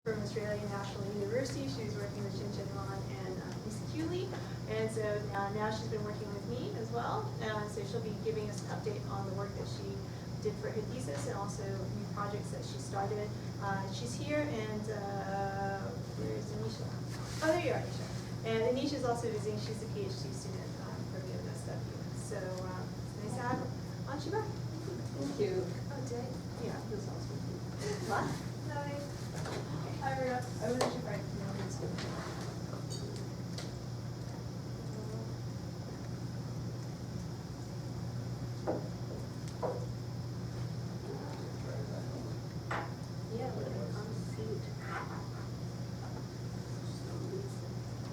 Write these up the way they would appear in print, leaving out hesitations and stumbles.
from Australian National University. She was working with Jin Ron and Lisa Cooley, and so now she's been working with me as well. So she'll be giving us an update on the work that she did for her thesis and also new projects that she started. She's here, and where is Anisha? Oh, there you are, Anisha. And Anisha is also visiting. She's a PhD student from UNSW. So it's nice to have Anshu back. Thank you. Oh, did I? Yeah, this is also. What? Hi. Hi, Rhea. I wasn't sure if I know who's good. Yeah, but I can't see it.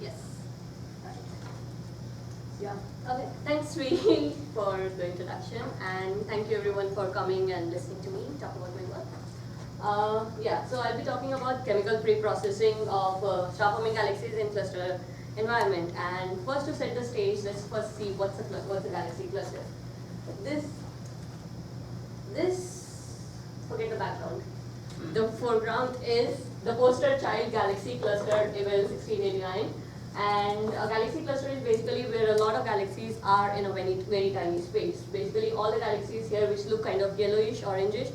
Yes. Right. Yeah. Okay. Thanks, Sri, for the introduction, and thank you everyone for coming and listening to me talk about my work. So I'll be talking about chemical pre-processing of star-forming galaxies in cluster environment. And first, to set the stage, let's first see what's a galaxy cluster. Forget the background. The foreground is the poster child galaxy cluster Evel 1689. And a galaxy cluster is basically where a lot of galaxies are in a very, very tiny space. Basically, all the galaxies here, which look kind of yellowish, orangish,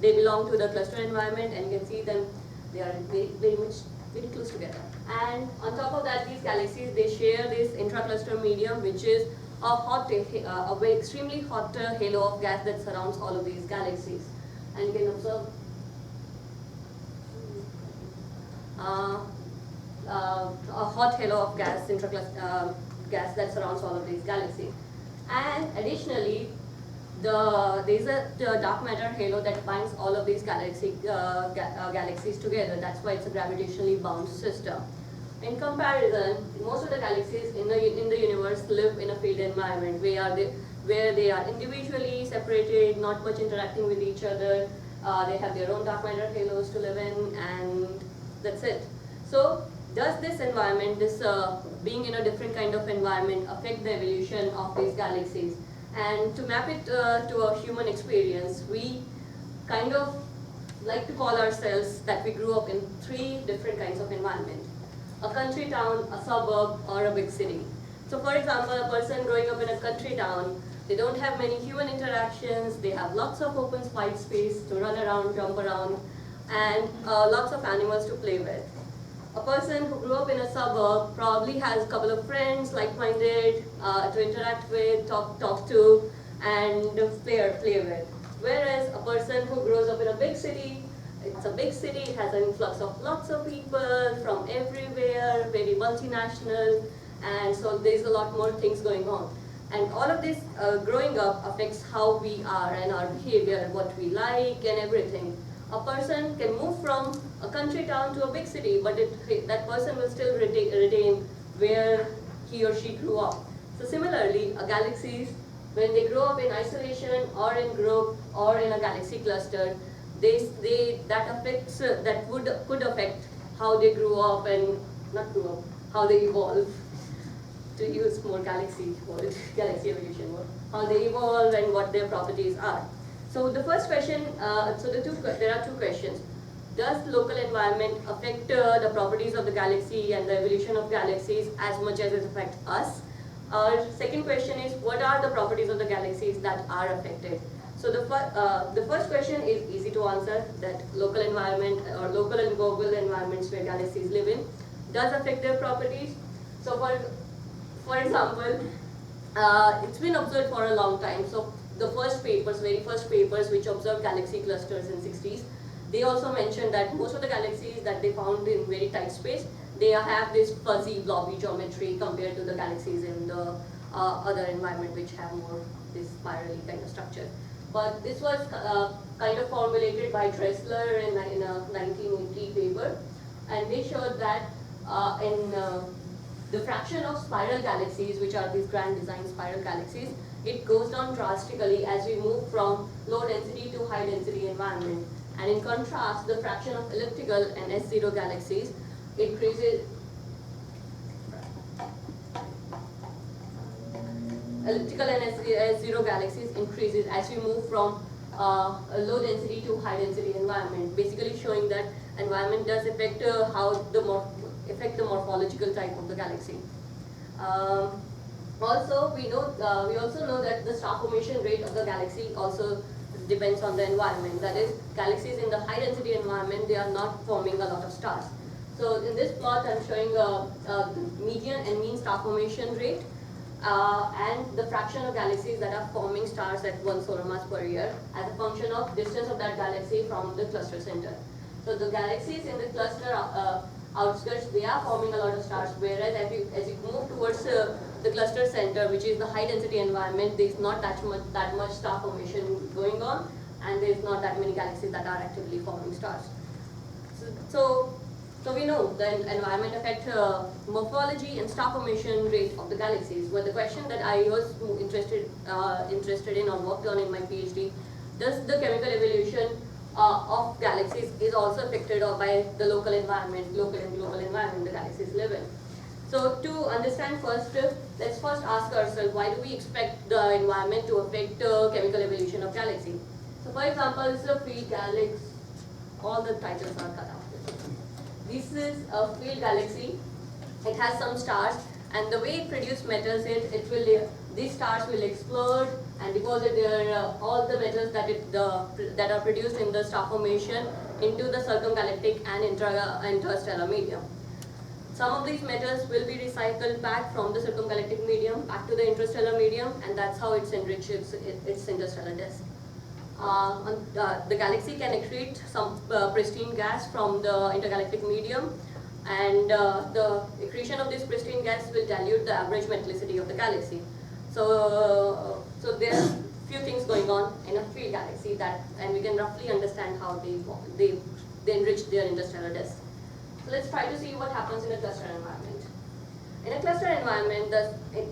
they belong to the cluster environment, and you can see them, they are very close together. And on top of that, these galaxies, they share this intracluster medium, which is a very extremely hot halo of gas that surrounds all of these galaxies. And you can observe a hot halo of gas, gas that surrounds all of these galaxies. And additionally, there's a dark matter halo that binds all of these galaxies together. That's why it's a gravitationally bound system. In comparison, most of the galaxies in the universe live in a field environment where they are individually separated, not much interacting with each other. They have their own dark matter halos to live in, and that's it. So, does this environment, being in a different kind of environment, affect the evolution of these galaxies? And to map it to a human experience, we kind of like to call ourselves that we grew up in 3 different kinds of environment: a country town, a suburb, or a big city. So for example, a person growing up in a country town, they don't have many human interactions, they have lots of open white space to run around, jump around, and lots of animals to play with. A person who grew up in a suburb probably has a couple of friends, like-minded, to interact with, talk to, and play with. Whereas a person who grows up in a big city, it's a big city, it has an influx of lots of people from everywhere, very multinational, and so there's a lot more things going on. And all of this growing up affects how we are and our behavior, what we like and everything. A person can move from a country town to a big city, but that person will still retain where he or she grew up. So similarly, galaxies, when they grow up in isolation or in group or in a galaxy cluster, could affect how they grew up and how they evolve. To use more galaxy evolution word, how they evolve and what their properties are. So the first question, there are 2 questions. Does local environment affect the properties of the galaxy and the evolution of galaxies as much as it affects us? Our second question is, what are the properties of the galaxies that are affected? So the first question is easy to answer, that local environment or local and global environments where galaxies live in does affect their properties. So for example, it's been observed for a long time. So the very first papers which observed galaxy clusters in 60s, they also mentioned that most of the galaxies that they found in very tight space, they have this fuzzy, blobby geometry compared to the galaxies in the other environment which have more this spirally kind of structure. But this was kind of formulated by Dressler in a 1980 paper, and they showed that the fraction of spiral galaxies, which are these grand design spiral galaxies, it goes down drastically as we move from low density to high density environment. And in contrast, the fraction of elliptical and S0 galaxies increases. Elliptical and S0 galaxies increases as we move from a low density to high density environment, basically showing that environment does affect affect the morphological type of the galaxy. Also, we also know that the star formation rate of the galaxy also depends on the environment. That is, galaxies in the high density environment, they are not forming a lot of stars. So in this plot, I'm showing the median and mean star formation rate and the fraction of galaxies that are forming stars at 1 solar mass per year as a function of distance of that galaxy from the cluster center. So the galaxies in the cluster outskirts, they are forming a lot of stars, whereas as you move towards the cluster center, which is the high density environment, there is not that much star formation going on, and there is not that many galaxies that are actively forming stars. So we know the environment affects morphology and star formation rate of the galaxies. But the question that I was interested in or worked on in my PhD, does the chemical evolution of galaxies is also affected by the local and global environment the galaxies live in. So to understand first, let's first ask ourselves, why do we expect the environment to affect chemical evolution of galaxy? So for example, this is a field galaxy. All the titles are cut out. This is a field galaxy. It has some stars, and the way it produces metals is these stars will explode and deposit all the metals that are produced in the star formation into the circumgalactic and interstellar medium. Some of these metals will be recycled back from the circumgalactic medium back to the interstellar medium, and that's how it enriches its interstellar disk. The galaxy can accrete some pristine gas from the intergalactic medium, and the accretion of this pristine gas will dilute the average metallicity of the galaxy. So there are few things going on in a field galaxy and we can roughly understand how they enrich their interstellar disk. So let's try to see what happens in a cluster environment. In a cluster environment,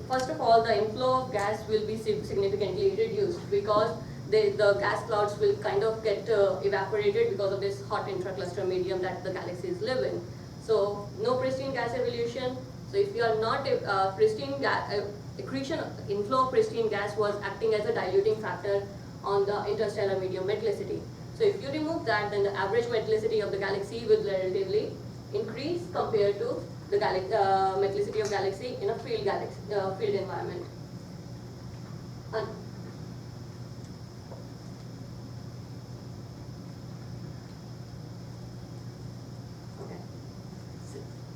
first of all, the inflow of gas will be significantly reduced because the gas clouds will kind of get evaporated because of this hot intracluster medium that the galaxies live in. So no pristine gas evolution. So if you are not accretion, inflow of pristine gas was acting as a diluting factor on the interstellar medium metallicity. So if you remove that, then the average metallicity of the galaxy will relatively increase compared to the metallicity of galaxy in a field environment.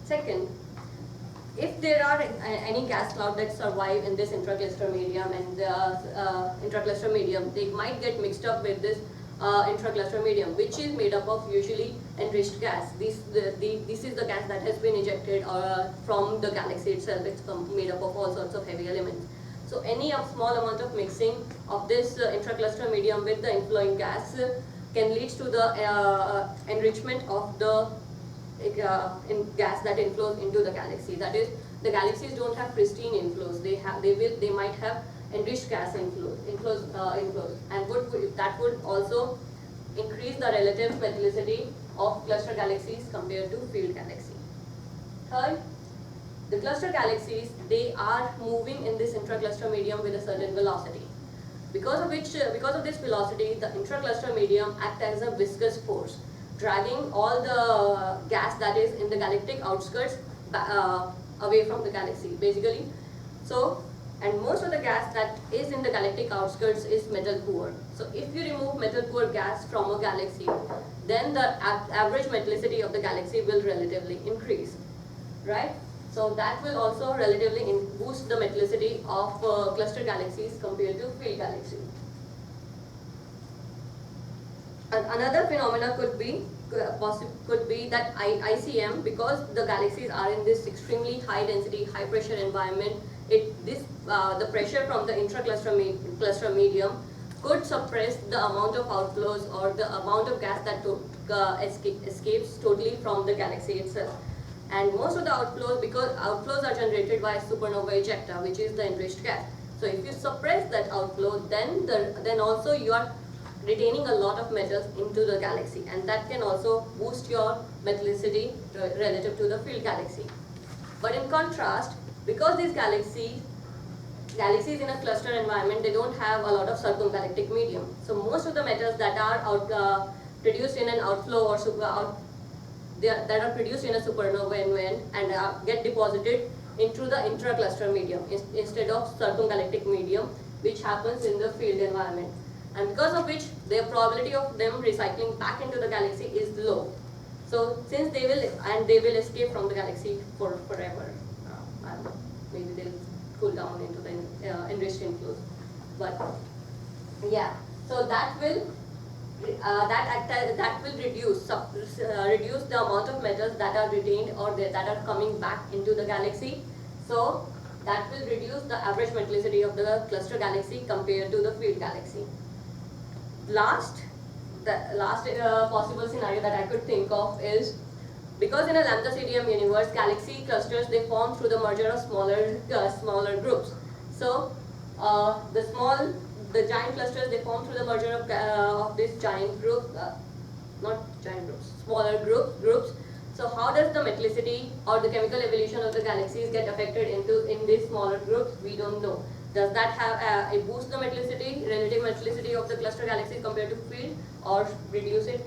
Second, if there are any gas cloud that survive in this intracluster medium and intracluster medium, they might get mixed up with this intracluster medium, which is made up of usually enriched gas. This is the gas that has been ejected from the galaxy itself. It's made up of all sorts of heavy elements. So any small amount of mixing of this intracluster medium with the inflowing gas can lead to the enrichment of the gas that inflows into the galaxy. That is, the galaxies don't have pristine inflows. They might have enriched gas inflows, and that would also increase the relative metallicity of cluster galaxies compared to field galaxy. Third, the cluster galaxies, they are moving in this intracluster medium with a certain velocity. Because of this velocity, the intracluster medium acts as a viscous force, dragging all the gas that is in the galactic outskirts away from the galaxy, basically. So, and most of the gas that is in the galactic outskirts is metal poor. So if you remove metal poor gas from a galaxy, then the average metallicity of the galaxy will relatively increase, right? So that will also relatively boost the metallicity of cluster galaxies compared to field galaxies. Another phenomena could be that ICM, because the galaxies are in this extremely high density, high pressure environment. The pressure from the cluster medium could suppress the amount of outflows or the amount of gas that escapes totally from the galaxy itself. And most of the outflows, because outflows are generated by supernova ejecta, which is the enriched gas. So if you suppress that outflow, then also you are retaining a lot of metals into the galaxy, and that can also boost your metallicity relative to the field galaxy. But in contrast, because these galaxies in a cluster environment, they don't have a lot of circumgalactic medium. So most of the metals that are produced in an outflow or that are produced in a supernova and get deposited into the intra-cluster medium instead of circumgalactic medium, which happens in the field environment, and because of which the probability of them recycling back into the galaxy is low. So since they will escape from the galaxy for forever, I don't know, maybe they'll cool down into the enriched inflows, but yeah, so that will reduce the amount of metals that are retained or that are coming back into the galaxy. So that will reduce the average metallicity of the cluster galaxy compared to the field galaxy. The last possible scenario that I could think of is, because in a lambda CDM universe, galaxy clusters, they form through the merger of smaller groups. So the giant clusters, they form through the merger of this giant group, smaller groups. So how does the metallicity or the chemical evolution of the galaxies get affected in these smaller groups? We don't know. Does that have it boost the metallicity, relative metallicity of the cluster galaxies compared to field, or reduce it?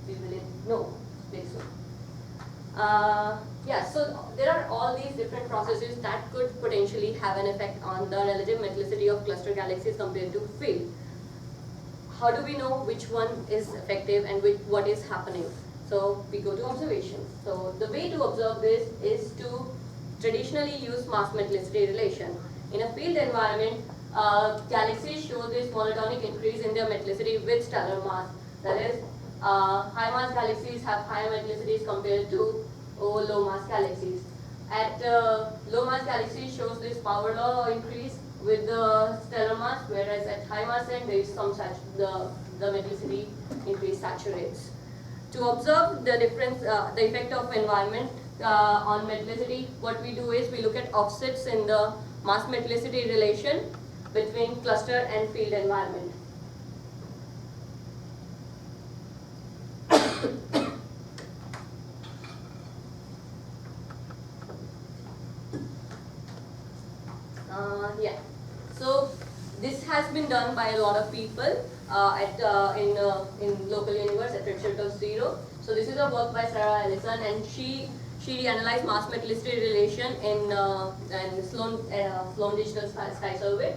We will know very soon. Yeah, so there are all these different processes that could potentially have an effect on the relative metallicity of cluster galaxies compared to field. How do we know which one is effective and what is happening? So we go to observations. So the way to observe this is to traditionally use mass metallicity relation. In a field environment, galaxies show this monotonic increase in their metallicity with stellar mass. That is, high mass galaxies have higher metallicities compared to low mass galaxies. At low mass galaxies shows this power law increase with the stellar mass, whereas at high mass end there is some such the metallicity increase saturates. To observe the difference, the effect of environment on metallicity, what we do is we look at offsets in the mass metallicity relation between cluster and field environment. Yeah, so this has been done by a lot of people in local universe at redshift of 0. So this is a work by Sarah Ellison, and she analyzed mass metallicity relation in Sloan Digital Sky Survey,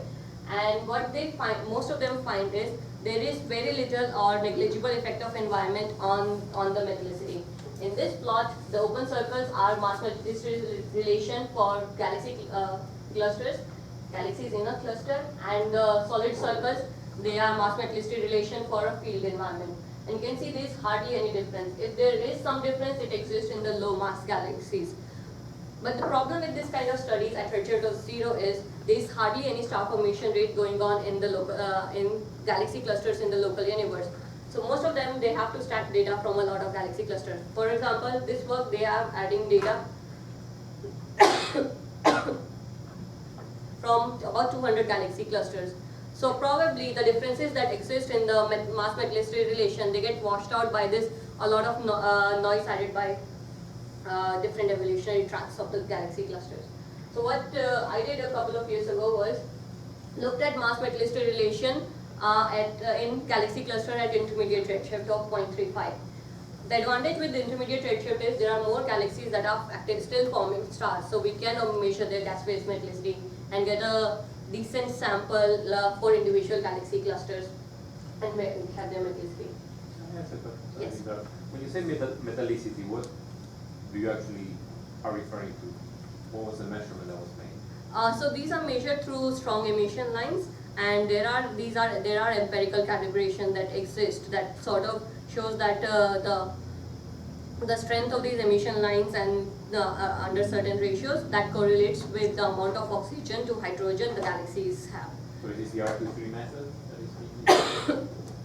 and what they find, most of them find, is there is very little or negligible effect of environment on the metallicity. In this plot, the open circles are mass metallicity relation for galaxy clusters, galaxies in a cluster, and the solid circles, they are mass metallicity relation for a field environment. And you can see there is hardly any difference. If there is some difference, it exists in the low mass galaxies. But the problem with this kind of studies at redshift of 0 is there is hardly any star formation rate going on in the local, in galaxy clusters in the local universe. So most of them, they have to stack data from a lot of galaxy clusters. For example, this work, they are adding data from about 200 galaxy clusters. So probably the differences that exist in the mass metallicity relation, they get washed out by this, a lot of noise added by different evolutionary tracks of the galaxy clusters. So what I did a couple of years ago was looked at mass metallicity relation in galaxy cluster at intermediate redshift of 0.35. The advantage with the intermediate redshift is there are more galaxies that are active, still forming stars, so we can measure their gas phase metallicity and get a decent sample for individual galaxy clusters and have their metallicity. Yes, yes. When you say metallicity, what do you actually are referring to? What was the measurement that was made? So these are measured through strong emission lines, and there are empirical calibration that exist that sort of shows that the strength of these emission lines and under certain ratios that correlates with the amount of oxygen to hydrogen the galaxies have. So is this the R23 method that is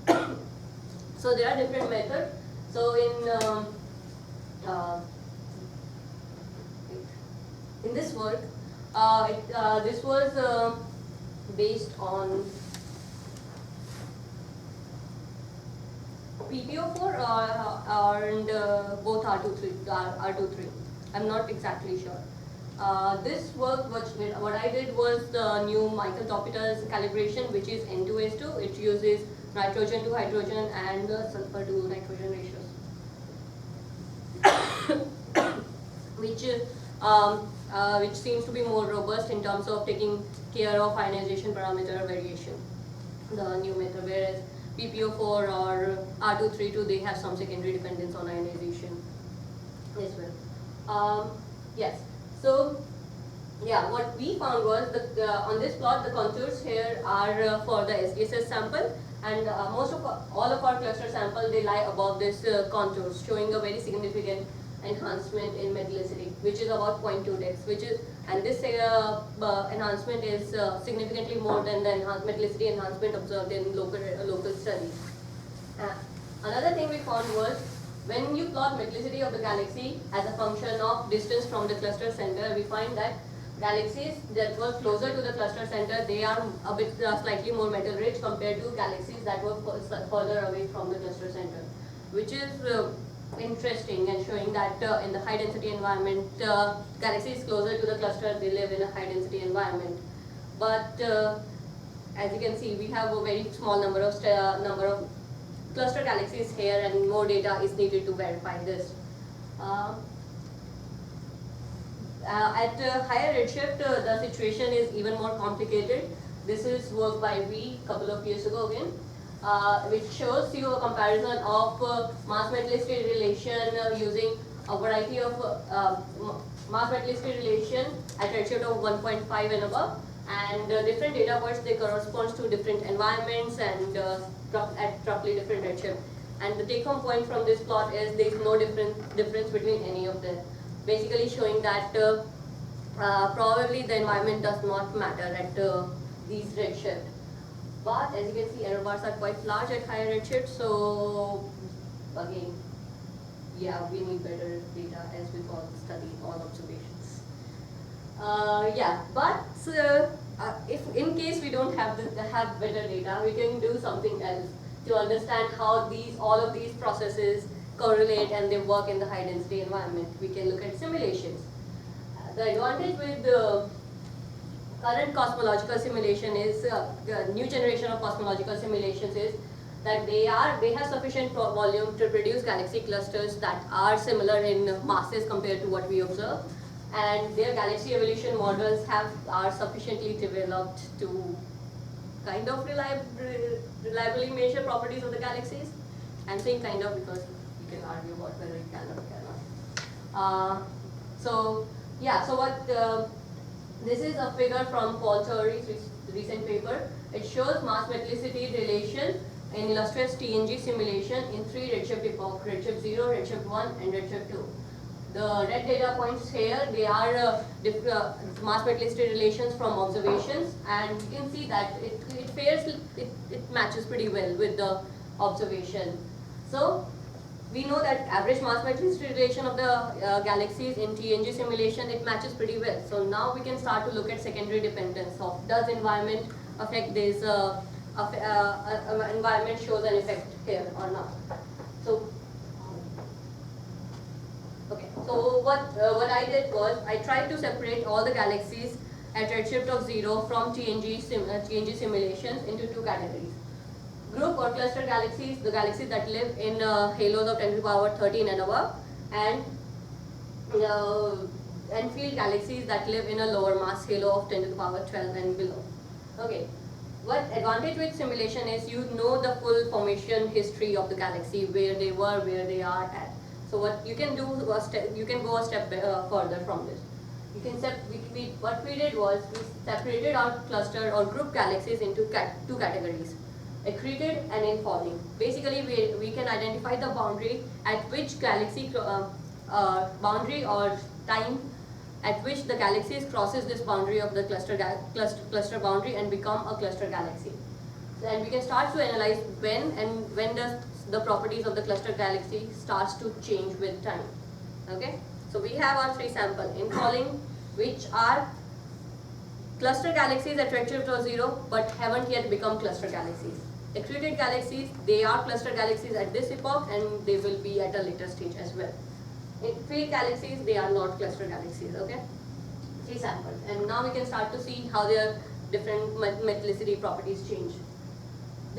being used? So there are different methods. So in this work, this was based on PPO4 and both R23. I'm not exactly sure. This work, what I did was the new Michael-Topita's calibration, which is N2S2. It uses nitrogen to hydrogen and sulfur to nitrogen ratios. which seems to be more robust in terms of taking care of ionization parameter variation, the new method, whereas PPO4 or R232, they have some secondary dependence on ionization as well. Yes, so yeah, what we found was that on this plot, the contours here are for the SDSS sample, and all of our cluster sample, they lie above this contours, showing a very significant enhancement in metallicity, which is about 0.2 dex, and this enhancement is significantly more than the metallicity enhancement observed in local studies. Another thing we found was, when you plot metallicity of the galaxy as a function of distance from the cluster center, we find that galaxies that were closer to the cluster center, they are a bit slightly more metal rich compared to galaxies that were further away from the cluster center, which is interesting and showing that in the high density environment, galaxies closer to the cluster, they live in a high density environment. But as you can see, we have a very small number of cluster galaxies here, and more data is needed to verify this. At higher redshift, the situation is even more complicated. This is work by V a couple of years ago again, which shows you a comparison of mass metallicity relation using a variety of mass metallicity relation at redshift of 1.5 and above, and different data points, they correspond to different environments and at roughly different redshift. And the take home point from this plot is there is no difference between any of them, basically showing that probably the environment does not matter at these redshift. But as you can see, error bars are quite large at higher redshift, so again, yeah, we need better data as we study all observations. Yeah, but if in case we don't have better data, we can do something else to understand how all of these processes correlate and they work in the high density environment. We can look at simulations. The advantage with the current cosmological simulation is the new generation of cosmological simulations is that they have sufficient volume to produce galaxy clusters that are similar in masses compared to what we observe, and their galaxy evolution models are sufficiently developed to kind of reliably measure properties of the galaxies. I'm saying kind of because you can argue about whether it can or cannot. So what this is a figure from Paul Theory's recent paper. It shows mass metallicity relation in illustrious TNG simulation in 3 redshift epoch: redshift 0, redshift 1, and redshift 2. The red data points here, they are mass metallicity relations from observations, and you can see that it matches pretty well with the observation. So we know that average mass metallicity relation of the galaxies in TNG simulation, it matches pretty well. So now we can start to look at secondary dependence of, does environment affect this, environment shows an effect here or not. So okay, so what I did was I tried to separate all the galaxies at redshift of 0 from TNG simulations into 2 categories. Group or cluster galaxies, the galaxies that live in halos of 10 to the power 13 and above, and field galaxies that live in a lower mass halo of 10 to the power 12 and below. Okay, what advantage with simulation is you know the full formation history of the galaxy, where they were, where they are at. So what you can do, you can go a step further from this. You can what we did was we separated our cluster or group galaxies into 2 categories: accreted and infalling. Basically, we can identify the boundary at which galaxy boundary or time at which the galaxies crosses this boundary of the cluster boundary and become a cluster galaxy. And we can start to analyze when does the properties of the cluster galaxy starts to change with time. Okay, so we have our 3 samples: infalling, which are cluster galaxies at redshift of 0 but haven't yet become cluster galaxies. Accreted galaxies, they are cluster galaxies at this epoch and they will be at a later stage as well. In field galaxies, they are not cluster galaxies. Okay, 3 samples, and now we can start to see how their different metallicity properties change. In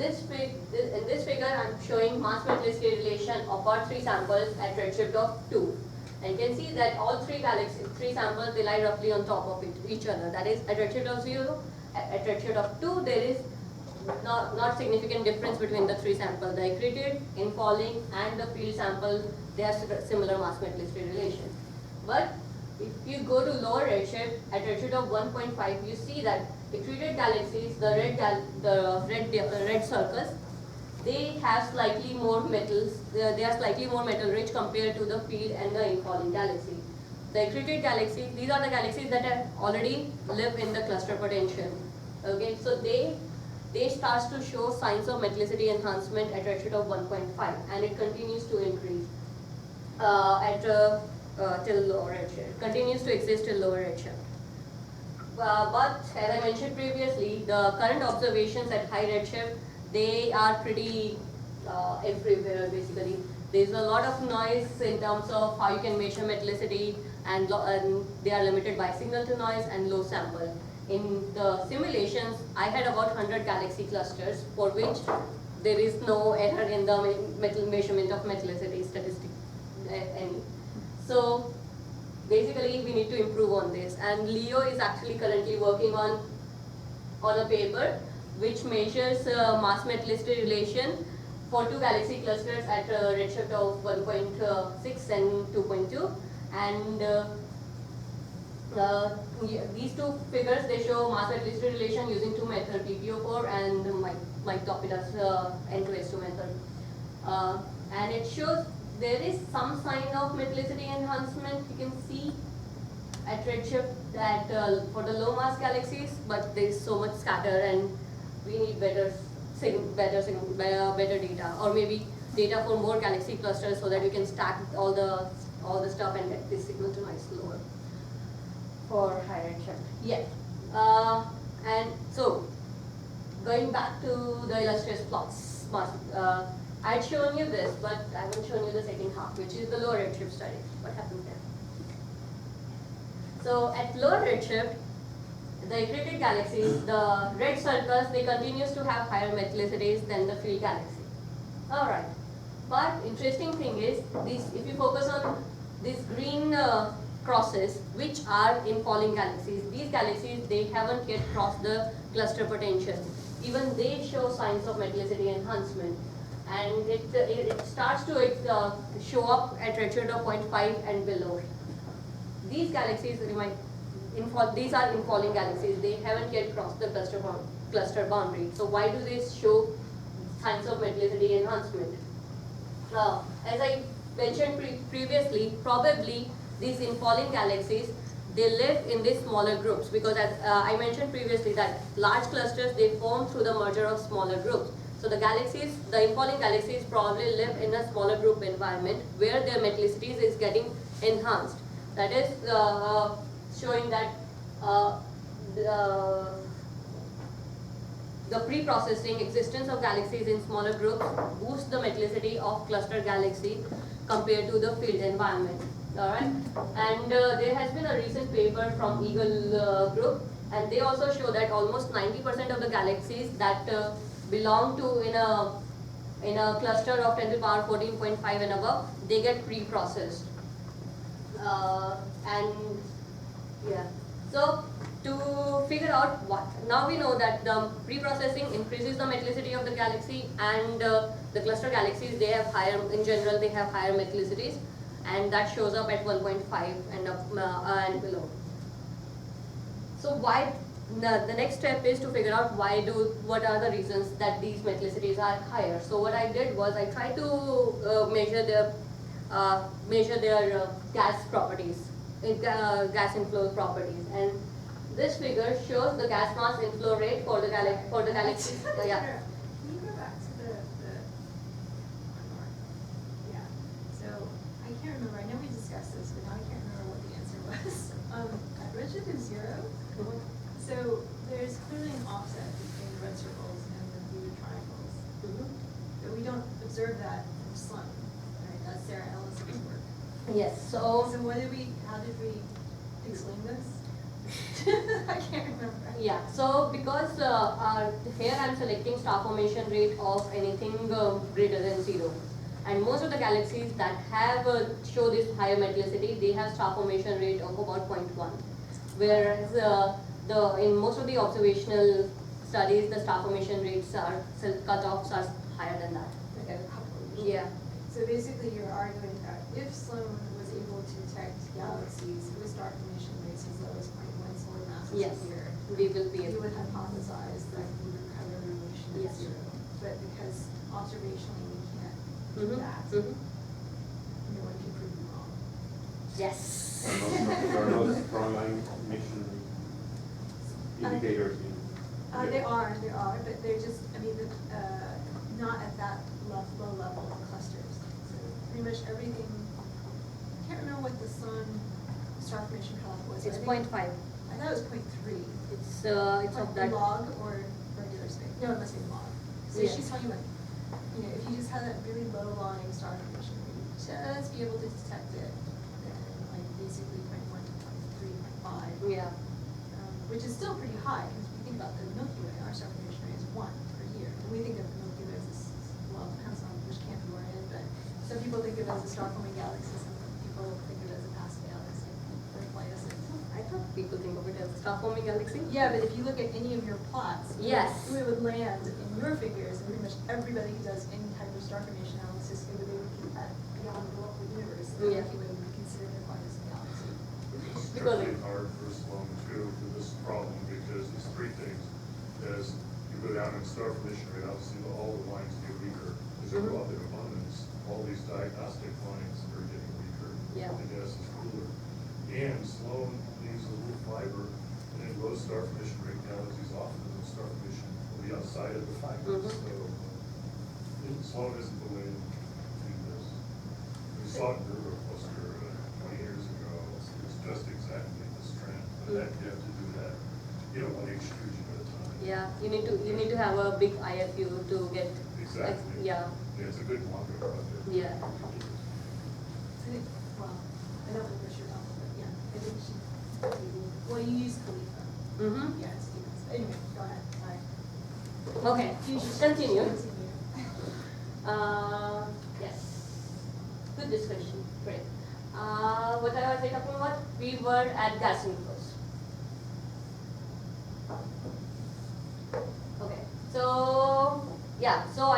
this figure, I'm showing mass metallicity relation of our 3 samples at redshift of 2. And you can see that all three samples, they lie roughly on top of each other. That is, at redshift of 0, at redshift of 2, there is not significant difference between the three samples. The accreted, infalling, and the field sample, they have similar mass metallicity relation. But if you go to lower redshift, at redshift of 1.5, you see that accreted galaxies, the red circles, they have slightly more metals. They are slightly more metal rich compared to the field and the infalling galaxy. The accreted galaxies, these are the galaxies that have already live in the cluster potential. Okay, so they starts to show signs of metallicity enhancement at redshift of 1.5, and it continues to increase till lower redshift. Continues to exist till lower redshift. But as I mentioned previously, the current observations at high redshift, they are pretty everywhere basically. There's a lot of noise in terms of how you can measure metallicity, and they are limited by signal to noise and low sample. In the simulations, I had about 100 galaxy clusters for which there is no error in the measurement of metallicity statistic any. So basically we need to improve on this, and Leo is actually currently working on a paper which measures mass metallicity relation for two galaxy clusters at a redshift of 1.6 and 2.2, and these two figures, they show mass metallicity relation using two methods, PPO4 and Mike Topida's N2S2 method, and it shows there is some sign of metallicity enhancement. You can see at redshift that for the low mass galaxies, but there is so much scatter, and we need better data, or maybe data for more galaxy clusters so that we can stack all the stuff and get this signal to noise lower for high redshift. Yeah. And so going back to the illustrious plots, I had shown you this, but I haven't shown you the second half, which is the lower redshift study. What happened there? So at lower redshift, the accreted galaxies, the red circles, they continues to have higher metallicities than the field galaxy. Alright. But interesting thing is, if you focus on these green crosses, which are infalling galaxies, these galaxies, they haven't yet crossed the cluster potential. Even they show signs of metallicity enhancement. And it starts to show up at redshift of 0.5 and below. These galaxies, these are infalling galaxies. They haven't yet crossed the cluster boundary. So why do they show signs of metallicity enhancement? As I mentioned previously, probably these infalling galaxies, they live in these smaller groups, because as I mentioned previously that large clusters, they form through the merger of smaller groups. So the galaxies, the infalling galaxies probably live in a smaller group environment where their metallicities is getting enhanced. That is showing that the pre-processing existence of galaxies in smaller groups boosts the metallicity of cluster galaxy compared to the field environment. Alright, and there has been a recent paper from Eagle group, and they also show that almost 90% of the galaxies that belong to in a cluster of 10 to the power 14.5 and above, they get pre-processed. And yeah, so to figure out what, now we know that the pre-processing increases the metallicity of the galaxy, and the cluster galaxies, they have higher, in general they have higher metallicities, and that shows up at 1.5 and up and below. So why? The next step is to figure out what are the reasons that these metallicities are higher. So what I did was I tried to measure their gas properties, gas inflow properties, and this figure shows the gas mass inflow rate for the galaxy. Yeah. Can you go back to the yeah. So I can't remember. I know we discussed this, but now I can't remember what the answer was. At redshift of 0. So there's clearly an offset between the red circles and the blue triangles. But we don't observe that from Sloan, right? That's Sarah Ellis's work. Yes. So how did we explain this? I can't remember. Yeah. So because here I'm selecting star formation rate of anything greater than 0. And most of the galaxies that have show this higher metallicity, they have star formation rate of about 0.1. Whereas in most of the observational studies, the star formation rates are cutoffs are higher than that. Like a couple of Yeah. So basically, you're arguing that if Sloan was able to detect galaxies with star formation rates as low as 0.1 solar masses Yes. a year, We will be you able. would hypothesize that we would recover radiation at Yes. zero. But because observationally we can't do Mhm. that, Mhm. no one can prove you wrong. Yes. There are no strong line mission indicators in. There are, but they're just, I mean, not at that low level of clusters. So pretty much everything, I can't remember what the sun star formation cutoff was. It's I think- 0.5. I thought it was 0.3. It's of that. Log or regular space? No, it must be log. So Yeah. she's talking about, if you just had that really low lying star formation, just be able to detect it, then like basically 0.1 to 0.3, 0.5. Yeah. Which is still pretty high, because if you think about the Milky Way, our star formation rate is 1 per year. And we think of the Milky Way as this, well, depends on which camp you are in, but some people think of it as a star-forming galaxy, some people think of it as a passive galaxy, or quiescent. I thought people think of it as a star-forming galaxy. Yeah, but if you look at any of your plots, Yes. it would land in your figures, and pretty much everybody who does any type of star formation analysis, it would indicate that beyond the local universe, the Yeah. Milky Way would be considered a quiescent galaxy. It's Because particularly hard for Sloan too for this problem because there's three things. As you go down in star formation rate, obviously all the lines get weaker. As you go up in abundance, all these diagnostic lines are getting weaker. Yeah. The gas is cooler. And Sloan leaves a little fiber, and in low star formation rate galaxies often the star formation will be outside of the fiber. Mhm. So Sloan isn't the way to do this. We saw it in River Cluster 20 years ago. It's just exactly this trend. But that you have to do that, one extrusion at a time. Yeah, you need to have a big IFU to get. Exactly. Yeah. Yeah, it's a good longer project. Yeah. I think, well, I don't know for sure, but yeah, I think she, well, you use Khalifa. Mm-hmm. Yeah, it's Stevens. Anyway, go ahead, sorry. Okay. You should Continue. Continue. Yes. Good discussion. Great. What I was talking about? We were at gas inflows. Okay. So yeah. So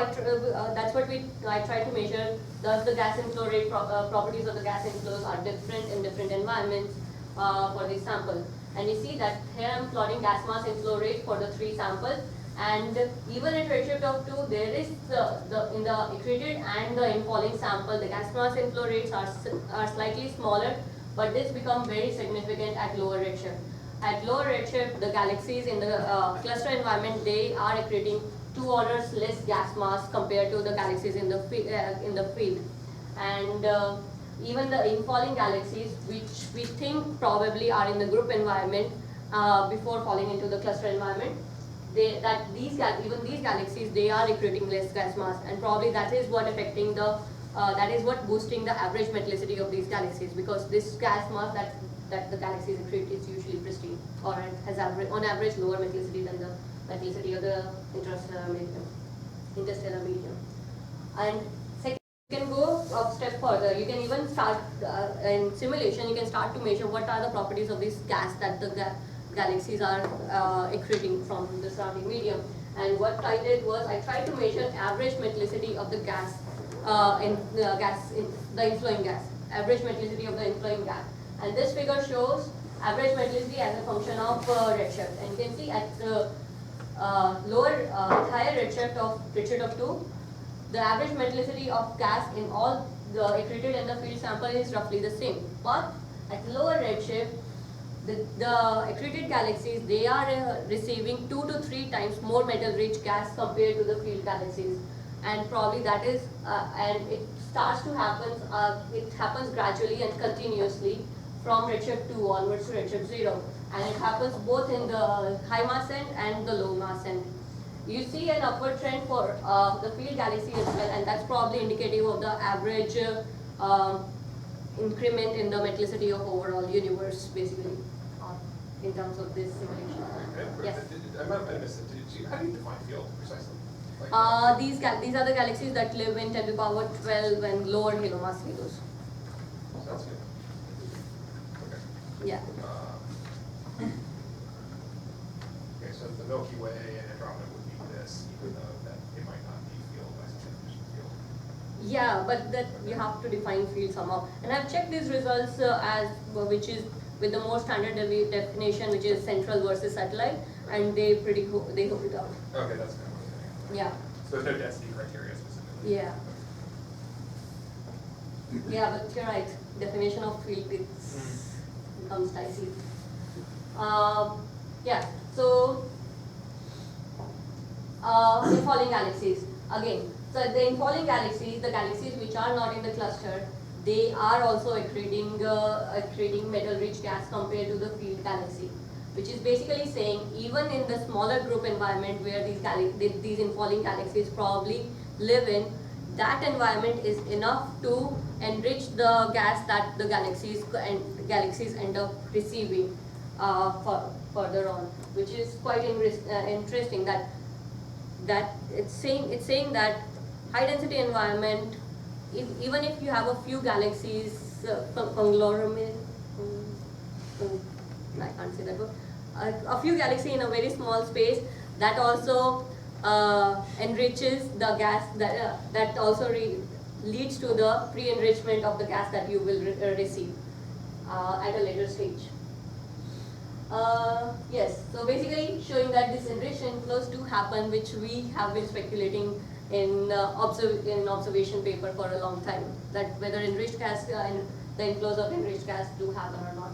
that's what I try to measure. Does the gas inflow rate properties of the gas inflows are different in different environments for this sample? And you see that here I'm plotting gas mass inflow rate for the 3 samples. And even at redshift of 2, there is in the accreted and the infalling sample, the gas mass inflow rates are slightly smaller, but this become very significant at lower redshift. At lower redshift, the galaxies in the cluster environment, they are accreting 2 orders less gas mass compared to the galaxies in the field. And even the infalling galaxies, which we think probably are in the group environment before falling into the cluster environment, even these galaxies, they are accreting less gas mass, and probably that is what affecting that is what boosting the average metallicity of these galaxies, because this gas mass that the galaxies accrete is usually pristine, or it has on average lower metallicity than the metallicity of the interstellar medium. And second, you can go a step further. You can even start in simulation. You can start to measure what are the properties of this gas that the galaxies are accreting from the surrounding medium. And what I did was I tried to measure average metallicity of the gas in the inflowing gas, average metallicity of the inflowing gas. And this figure shows average metallicity as a function of redshift. And you can see at the higher redshift of 2, the average metallicity of gas in all the accreted and the field sample is roughly the same. But at lower redshift, the accreted galaxies, they are receiving 2 to 3 times more metal-rich gas compared to the field galaxies, and probably that is, and it starts to happen. It happens gradually and continuously from redshift 2 onwards to redshift 0, and it happens both in the high mass end and the low mass end. You see an upward trend for the field galaxy as well, and that's probably indicative of the average increment in the metallicity of overall universe, basically, in terms of this simulation. Okay. Yes. I might have missed it. How do you define field precisely? These are the galaxies that live in 10 to the power 12 and lower halo mass halos. Sounds good. Okay. Yeah. Okay, so the Milky Way and Andromeda would be this, even though that it might not be field by some definition field. Yeah, but that you have to define field somehow. And I've checked these results which is with the more standard definition, which is central versus satellite, and they hold it up. Okay, that's kind of what I'm getting at. Yeah. So there's no density criteria specifically? Yeah. Yeah, but you're right. Definition of field becomes dicey. Yeah. So infalling galaxies again. So the infalling galaxies, the galaxies which are not in the cluster, they are also accreting metal-rich gas compared to the field galaxy, which is basically saying even in the smaller group environment where these infalling galaxies probably live in, that environment is enough to enrich the gas that the galaxies end up receiving further on, which is quite interesting. That it's saying that high density environment, even if you have a few galaxies, conglomerate, I can't say that word, a few galaxies in a very small space, that also enriches the gas, that also leads to the pre-enrichment of the gas that you will receive at a later stage. Yes, so basically showing that this enrichment flows do happen, which we have been speculating in observation paper for a long time, that whether enriched gas and the inflows of enriched gas do happen or not,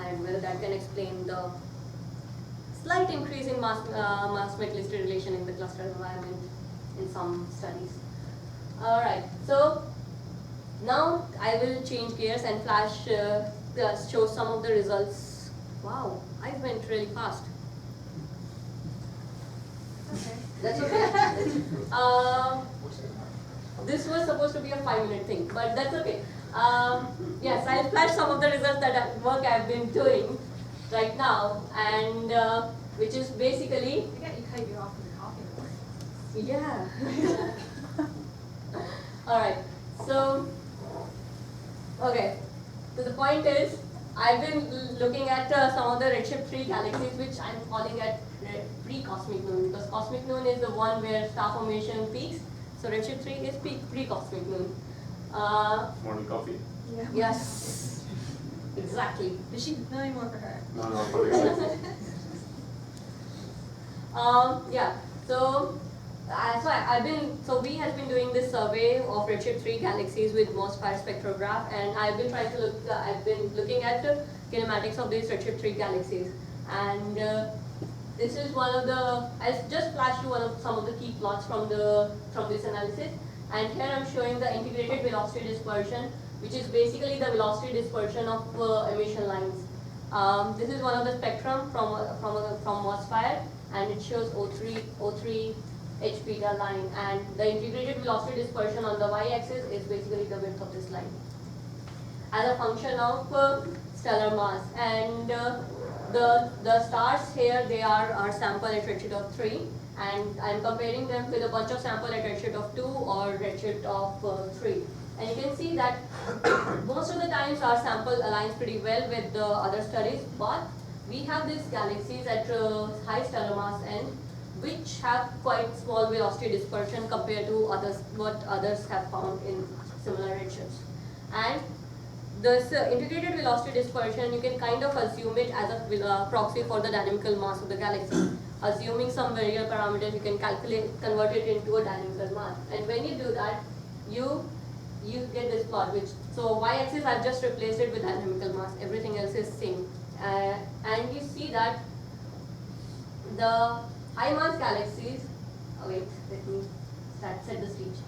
and whether that can explain the slight increase in mass metallicity relation in the cluster environment in some studies. Alright, so now I will change gears and show some of the results. Wow, I went really fast. Okay. That's okay. This was supposed to be a 5-minute thing, but that's okay. Yes, I'll flash some of the results work I've been doing right now, and which is basically. I got you cut you off from the coffee report. Yeah. All right. So, okay. So the point is, I've been looking at some of the redshift 3 galaxies, which I'm calling at pre-cosmic noon, because cosmic noon is the one where star formation peaks. So redshift 3 is pre-cosmic noon. Morning coffee? Yeah. Yes. Exactly. Does she know any more for her? No, for the Yeah. So we have been doing this survey of redshift 3 galaxies with MOSFIRE spectrograph, and I've been looking at the kinematics of these redshift 3 galaxies, and this is one of the. I'll just flash you some of the key plots from this analysis, and here I'm showing the integrated velocity dispersion, which is basically the velocity dispersion of emission lines. This is one of the spectrum from MOSFIRE, and it shows O3 H beta line, and the integrated velocity dispersion on the y-axis is basically the width of this line as a function of stellar mass. And the stars here, they are sample at redshift of 3, and I'm comparing them with a bunch of sample at redshift of 2 or redshift of 3. And you can see that most of the times our sample aligns pretty well with the other studies, but we have these galaxies at high stellar mass end, which have quite small velocity dispersion compared to what others have found in similar redshifts. And this integrated velocity dispersion, you can kind of assume it as a proxy for the dynamical mass of the galaxy. Assuming some variable parameters, you can convert it into a dynamical mass. And when you do that, you get this plot, so y-axis I've just replaced it with dynamical mass. Everything else is same. And you see that the high mass galaxies, let me set the stage.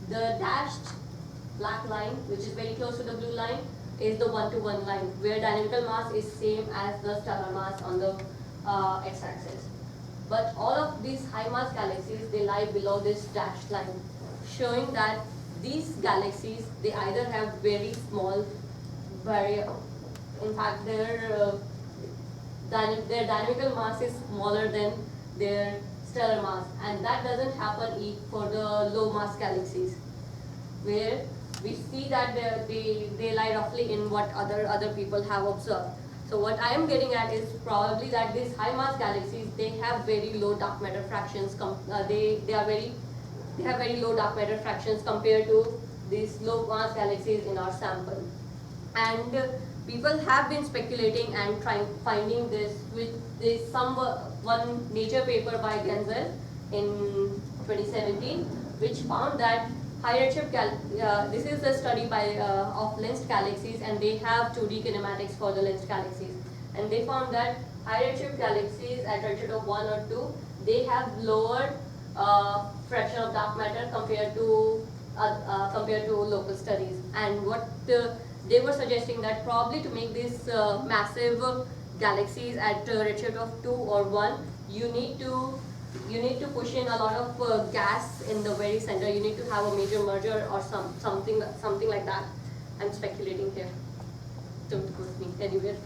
The dashed black line, which is very close to the blue line, is the 1-to-1 line, where dynamical mass is same as the stellar mass on the x-axis. But all of these high mass galaxies, they lie below this dashed line, showing that these galaxies, they either have very small in fact their dynamical mass is smaller than their stellar mass, and that doesn't happen for the low mass galaxies, where we see that they lie roughly in what other people have observed. So what I am getting at is probably that these high mass galaxies, they have very low dark matter fractions. They have very low dark matter fractions compared to these low mass galaxies in our sample. And people have been speculating and finding this with one Nature paper by Genzel in 2017, which found that high redshift this is a study by of lensed galaxies, and they have 2D kinematics for the lensed galaxies, and they found that high redshift galaxies at redshift of 1 or 2, they have lower fraction of dark matter compared to local studies. And what they were suggesting that probably to make these massive galaxies at redshift of 2 or 1, you need to push in a lot of gas in the very center. You need to have a major merger or something like that. I'm speculating here. Don't quote me anywhere.